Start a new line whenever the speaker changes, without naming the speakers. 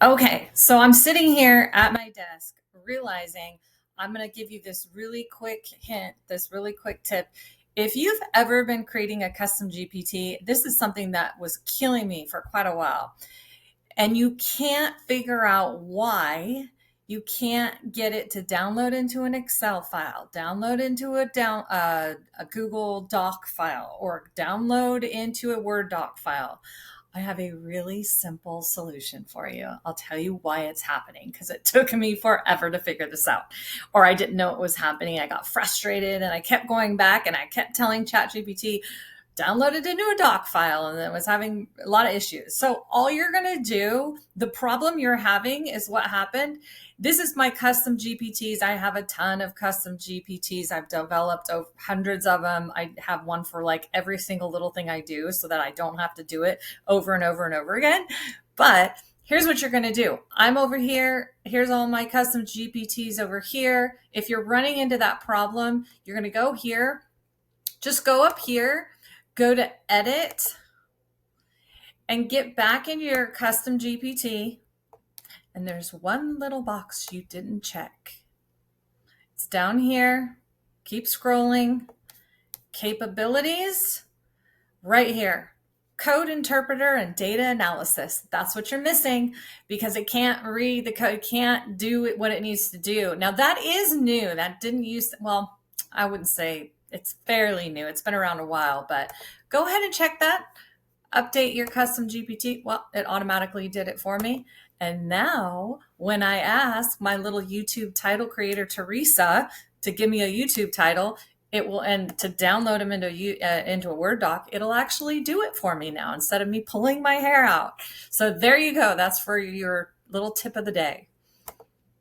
Okay, so I'm sitting here at my desk realizing I'm going to give you this really quick hint, this really quick tip. If you've ever been creating a custom GPT, this is something that was killing me for quite a while. And you can't figure out why you can't get it to download into an Excel file, download into a Google Doc file, or download into a Word doc file. I have a really simple solution for you. I'll tell you why it's happening because it took me forever to figure this out, or I didn't know it was happening. I got frustrated and I kept going back and I kept telling ChatGPT, downloaded into a doc file, and then was having a lot of issues. So all you're going to do, the problem you're having is what happened. This is my custom GPTs. I have a ton of custom GPTs. I've developed hundreds of them. I have one for like every single little thing I do so that I don't have to do it over and over and over again. But here's what you're going to do. I'm over here. Here's all my custom GPTs over here. If you're running into that problem, you're going to go here. Just go up here, go to edit, and get back into your custom GPT. And there's one little box you didn't check. It's down here. Keep scrolling. Capabilities, right here. Code interpreter and data analysis. That's what you're missing because it can't read the code, can't do what it needs to do. Now that is new. That didn't use, well, I wouldn't say it's fairly new. It's been around a while, but go ahead and check that. Update your custom GPT. Well, it automatically did it for me. And now when I ask my little YouTube title creator, Teresa, to give me a YouTube title, it will, and to download them into a Word doc, it'll actually do it for me now instead of me pulling my hair out. So there you go. That's for your little tip of the day.